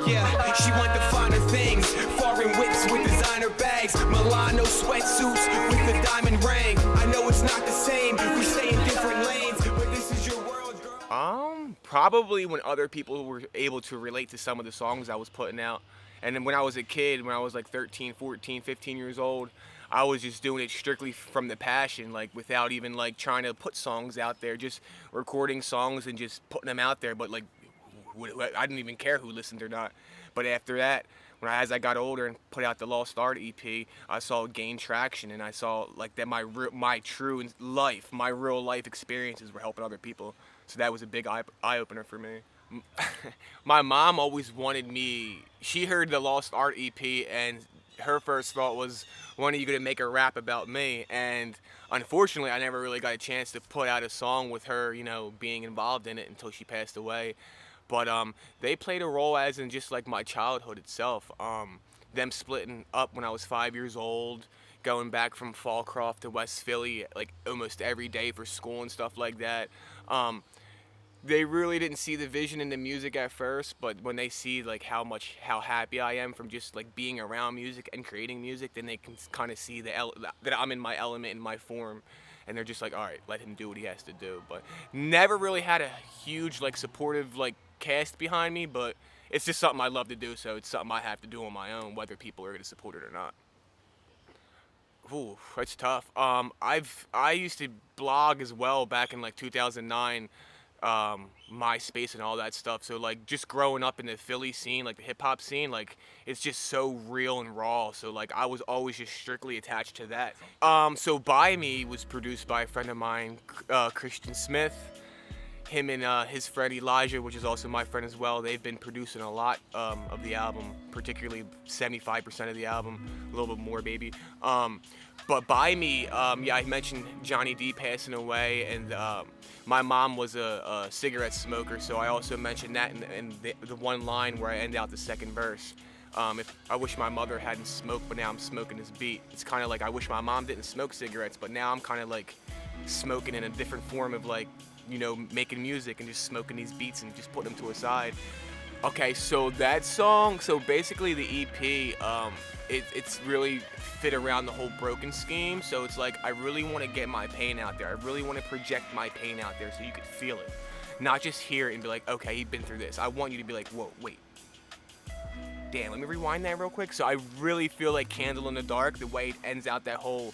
Yeah, she want the finer things, foreign whips with designer bags, Milano sweatsuits with the diamond ring. I know it's not the same, we stay in different lanes, but this is your world, girl. Probably when other people were able to relate to some of the songs I was putting out. And then when I was a kid, when I was like 13, 14, 15 years old, I was just doing it strictly from the passion, like without even like trying to put songs out there, just recording songs and just putting them out there. But like, I didn't even care who listened or not. But after that, as I got older and put out the Lost Art EP, I saw it gain traction, and I saw like that my real life experiences were helping other people. So that was a big eye opener for me. My mom always wanted me. She heard the Lost Art EP, and her first thought was, "When are you gonna make a rap about me?" And unfortunately, I never really got a chance to put out a song with her, being involved in it until she passed away. But they played a role as in just like my childhood itself. Them splitting up when I was 5 years old, going back from Fallcroft to West Philly like almost every day for school and stuff like that. They really didn't see the vision in the music at first, but when they see like how happy I am from just like being around music and creating music, then they can kind of see that I'm in my element, in my form. And they're just like, all right, let him do what he has to do. But never really had a huge like supportive like cast behind me, but it's just something I love to do, so it's something I have to do on my own, whether people are going to support it or not. Ooh, it's tough. I used to blog as well back in like 2009, MySpace and all that stuff. So like just growing up in the Philly scene, like the hip hop scene, like it's just so real and raw. So like I was always just strictly attached to that. So By Me was produced by a friend of mine, Christian Smith. Him and his friend Elijah, which is also my friend as well, they've been producing a lot of the album, particularly 75% of the album, a little bit more, baby. But By Me, yeah, I mentioned Johnny D passing away, and my mom was a cigarette smoker, so I also mentioned that in the one line where I end out the second verse. If I wish my mother hadn't smoked, but now I'm smoking this beat. It's kind of like I wish my mom didn't smoke cigarettes, but now I'm kind of like smoking in a different form of like, making music and just smoking these beats and just putting them to a side. Okay, so that song, so basically the EP, it's really fit around the whole broken scheme. So it's like I really want to get my pain out there. I really want to project my pain out there so you could feel it. Not just hear it and be like, okay, you've been through this. I want you to be like, whoa, wait. Damn, let me rewind that real quick. So I really feel like Candle in the Dark, the way it ends out that whole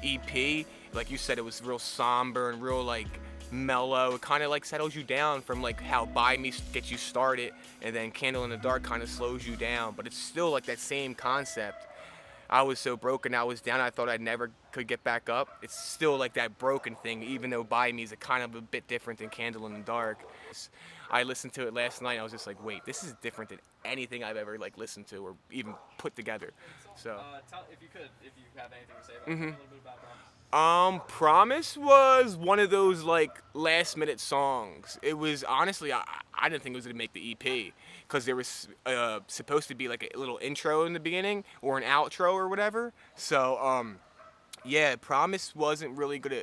EP, like you said, it was real somber and real like mellow. It kind of like settles you down from like how By Me gets you started, and then Candle in the Dark kind of slows you down, but it's still like that same concept. I was so broken, I was down, I thought I never could get back up. It's still like that broken thing, even though By Me is a kind of a bit different than Candle in the Dark. I listened to it last night, I was just like, wait, this is different than anything I've ever like listened to or even put together. So if you have anything to say about it, a little bit about Promise. Promise was one of those like last minute songs. It was honestly, I didn't think it was gonna make the EP because there was supposed to be like a little intro in the beginning or an outro or whatever. So yeah, Promise wasn't really gonna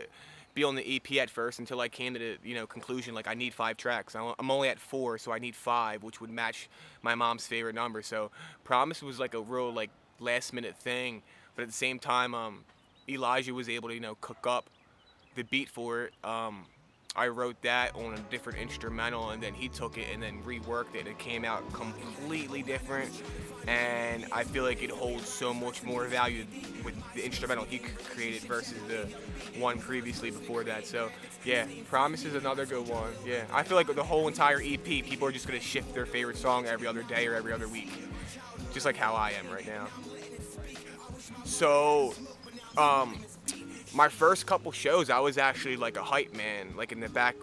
be on the EP at first until I came to the conclusion like I need 5 tracks. I'm only at 4, so I need 5, which would match my mom's favorite number. So Promise was like a real like last minute thing, but at the same time Elijah was able to, cook up the beat for it. I wrote that on a different instrumental, and then he took it and then reworked it. It came out completely different, and I feel like it holds so much more value with the instrumental he created versus the one previously before that. So yeah, Promise is another good one. Yeah, I feel like the whole entire EP, people are just gonna shift their favorite song every other day or every other week, just like how I am right now. So my first couple shows, I was actually like a hype man, like in the back,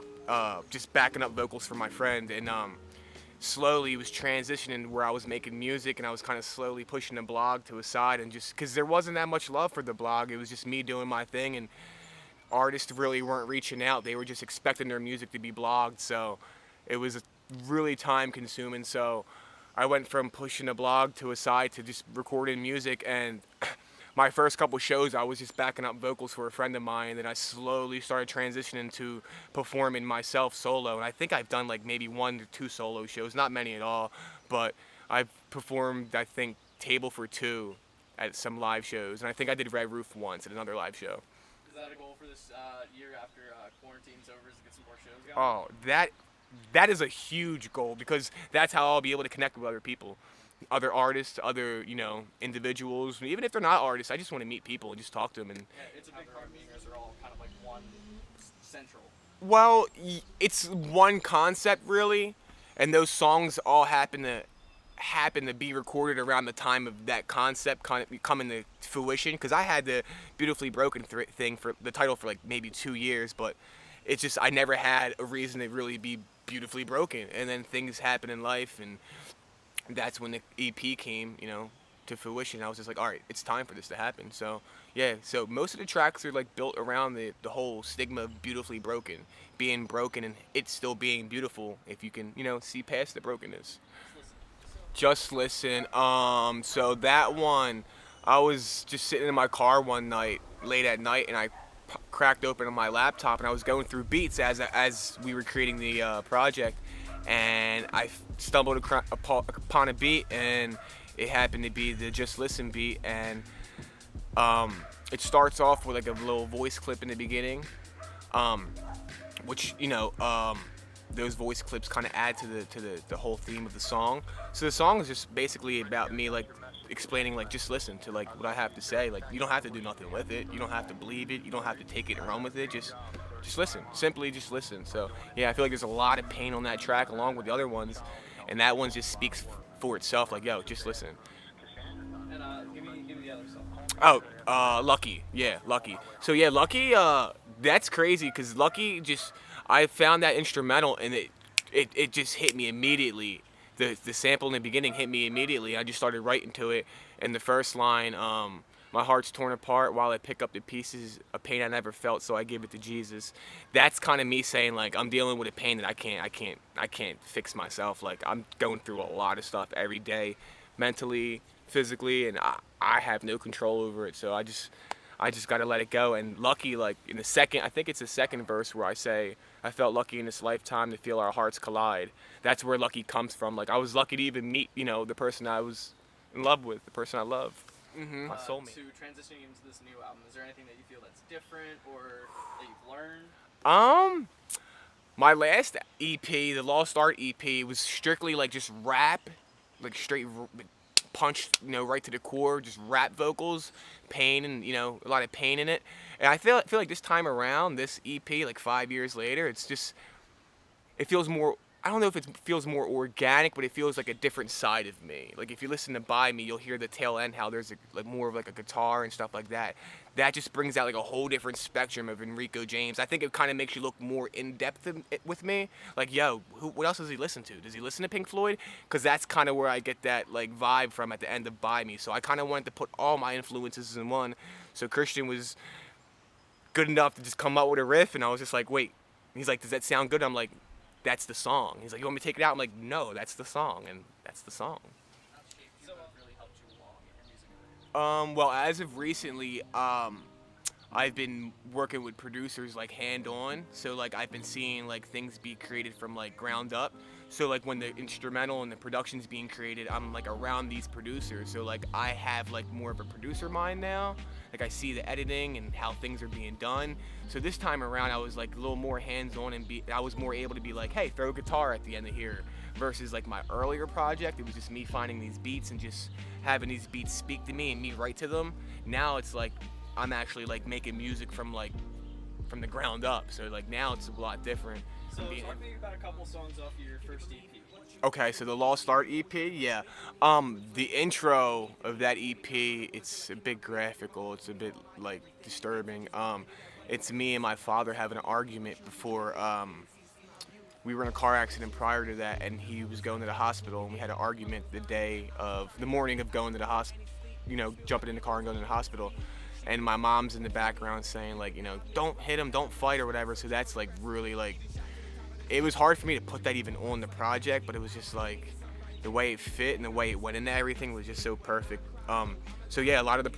just backing up vocals for my friend, and slowly was transitioning where I was making music, and I was kind of slowly pushing the blog to a side, and just because there wasn't that much love for the blog, it was just me doing my thing, and artists really weren't reaching out. They were just expecting their music to be blogged, so it was really time consuming. So I went from pushing the blog to a side to just recording music, and my first couple shows, I was just backing up vocals for a friend of mine, and then I slowly started transitioning to performing myself solo. And I think I've done like maybe 1 to 2 solo shows, not many at all, but I've performed, I think, Table for Two at some live shows, and I think I did Red Roof once at another live show. Is that a goal for this year after quarantine's over? Is to get some more shows going? Oh, that is a huge goal, because that's how I'll be able to connect with other people, other artists, other, individuals. Even if they're not artists, I just want to meet people and just talk to them. And Yeah, it's a big part of being. Are all kind of like one central. well, it's one concept really, and those songs all happen to be recorded around the time of that concept kind of coming to fruition. Because I had the Beautifully Broken thing for the title for like maybe 2 years, but it's just I never had a reason to really be beautifully broken. And then things happen in life, and that's when the EP came, to fruition. I was just like, all right, it's time for this to happen. So yeah, so most of the tracks are like built around the whole stigma of beautifully broken, being broken and it still being beautiful if you can, see past the brokenness. Just listen. So that one, I was just sitting in my car one night, late at night, and I cracked open on my laptop, and I was going through beats as we were creating the project, and I stumbled upon a beat, and it happened to be the Just Listen beat, and it starts off with like a little voice clip in the beginning, which those voice clips kind of add to the whole theme of the song. So the song is just basically about me like explaining like just listen to like what I have to say. Like you don't have to do nothing with it. You don't have to believe it. You don't have to take it and run with it. Just listen. Simply just listen. So yeah, I feel like there's a lot of pain on that track along with the other ones, and that one just speaks for itself. Like yo, just listen. And give me the other song. Oh, Lucky. Yeah, Lucky. So yeah, Lucky. That's crazy because Lucky just. I found that instrumental and it just hit me immediately. The sample in the beginning hit me immediately. I just started writing to it, and the first line, my heart's torn apart while I pick up the pieces of pain I never felt, so I give it to Jesus. That's kind of me saying like I'm dealing with a pain that I can't fix myself. Like I'm going through a lot of stuff every day, mentally, physically, and I have no control over it. So I just gotta let it go. And Lucky, like in I think it's the second verse where I say, I felt lucky in this lifetime to feel our hearts collide. That's where Lucky comes from. Like I was lucky to even meet, the person I was in love with, the person I love. My soulmate. So transitioning into this new album, is there anything that you feel that's different or that you've learned? My last EP, the Lost Art EP, was strictly like just rap, like straight punched, right to the core, just rap vocals, pain, and a lot of pain in it. And I feel like this time around, this EP, like 5 years later, it feels more. I don't know if it feels more organic, but it feels like a different side of me. Like if you listen to By Me, you'll hear the tail end how there's like more of like a guitar and stuff like that. That just brings out like a whole different spectrum of Enrico James. I think it kind of makes you look more in depth with me. Like yo, what else does he listen to? Does he listen to Pink Floyd? Because that's kind of where I get that like vibe from at the end of By Me. So I kind of wanted to put all my influences in one. So Christian was good enough to just come up with a riff, and I was just like, wait. And he's like, does that sound good? I'm like, that's the song. He's like, you want me to take it out? I'm like, no, that's the song, and that's the song. So what really helped you along in your music career? Well, as of recently, I've been working with producers like hand-on. So like I've been seeing like things be created from like ground up. So like when the instrumental and the production's being created, I'm like around these producers. So like I have like more of a producer mind now. Like I see the editing and how things are being done. So this time around, I was like a little more hands-on and I was more able to be like, hey, throw a guitar at the end of here. Versus like my earlier project, it was just me finding these beats and just having these beats speak to me and me write to them. Now it's like I'm actually like making music from the ground up. So like now it's a lot different. So talk to me about a couple songs off your first EP. Okay, so the Lost Art EP, yeah. The intro of that EP, it's a bit graphical. It's a bit like disturbing. It's me and my father having an argument before. We were in a car accident prior to that, and he was going to the hospital, and we had an argument the morning of going to the hospital. Jumping in the car and going to the hospital. And my mom's in the background saying like, don't hit him, don't fight or whatever. So that's like really like. It was hard for me to put that even on the project, but it was just like the way it fit and the way it went into everything was just so perfect. So yeah, a lot of that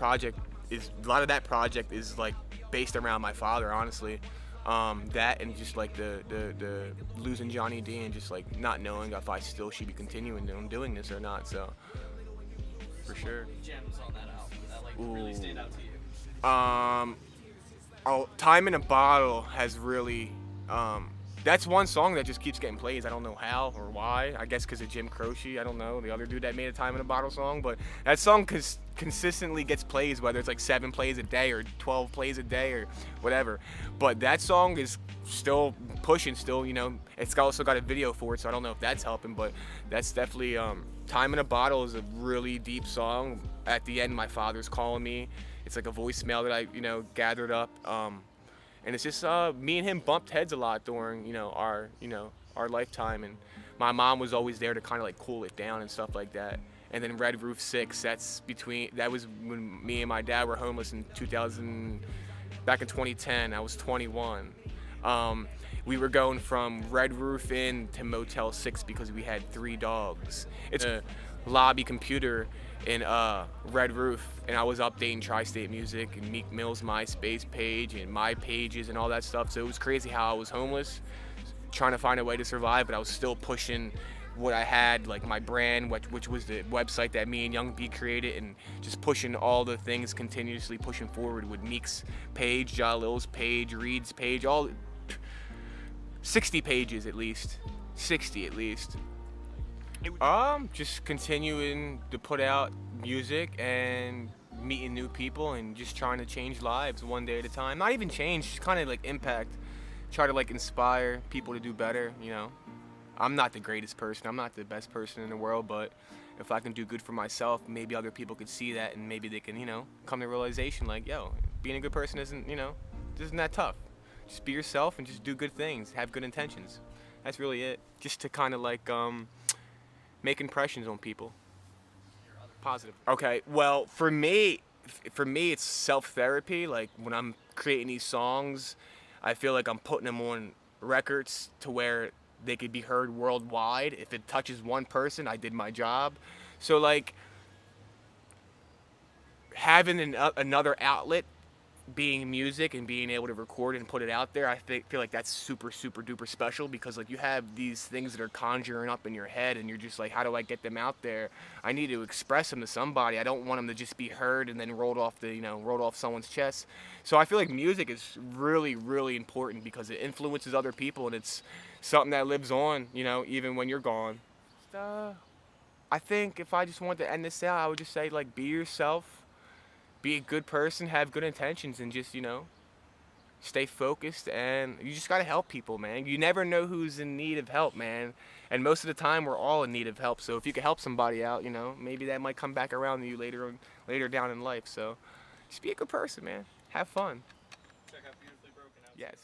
project is like based around my father, honestly. That and just like the losing Johnny D and just like not knowing if I still should be continuing on doing this or not. So for sure. Gems on that album that like really stand out to you? Oh, Time in a Bottle has really, that's one song that just keeps getting plays. I don't know how or why. I guess because of Jim Croce. I don't know, the other dude that made a Time in a Bottle song. But that song consistently gets plays, whether it's like 7 plays a day or 12 plays a day or whatever. But that song is still pushing, still, you know, it's also got a video for it, so I don't know if that's helping. But that's definitely, Time in a Bottle is a really deep song. At the end, my father's calling me. It's like a voicemail that I, you know, gathered up. And it's just me and him bumped heads a lot during, you know, our lifetime. And my mom was always there to kind of like cool it down and stuff like that. And then Red Roof 6, that was when me and my dad were homeless in 2000, back in 2010. I was 21. We were going from Red Roof Inn to Motel 6 because we had 3 dogs. It's a lobby computer in Red Roof, and I was updating Tri-State Music and Meek Mill's MySpace page and my pages and all that stuff. So it was crazy how I was homeless, trying to find a way to survive, but I was still pushing what I had, like my brand, which was the website that me and Young B created, and just pushing all the things, continuously pushing forward with Meek's page, Ja Lil's page, Reed's page, all 60 pages at least. 60 at least. Just continuing to put out music and meeting new people and just trying to change lives one day at a time. Not even change, just kind of like impact. Try to like inspire people to do better, you know. I'm not the greatest person, I'm not the best person in the world, but if I can do good for myself, maybe other people could see that and maybe they can, you know, come to realization like, yo, being a good person isn't, you know, isn't that tough. Just be yourself and just do good things, have good intentions. That's really it. Just to kind of like, make impressions on people. Positive. Okay, well, for me it's self-therapy. Like when I'm creating these songs, I feel like I'm putting them on records to where they could be heard worldwide. If it touches one person, I did my job. So like having another outlet being music and being able to record and put it out there, I feel like that's super duper special, because like you have these things that are conjuring up in your head and you're just like, how do I get them out there? I need to express them to somebody. I don't want them to just be heard and then rolled off someone's chest. So I feel like music is really important because it influences other people and it's something that lives on, you know, even when you're gone. I think if I just wanted to end this out, I would just say like, be yourself. Be a good person, have good intentions, and just, you know, stay focused. And you just gotta help people, man. You never know who's in need of help, man. And most of the time, we're all in need of help. So if you can help somebody out, you know, maybe that might come back around to you later down in life. So just be a good person, man. Have fun. Check out Beautifully Broken out. Yes.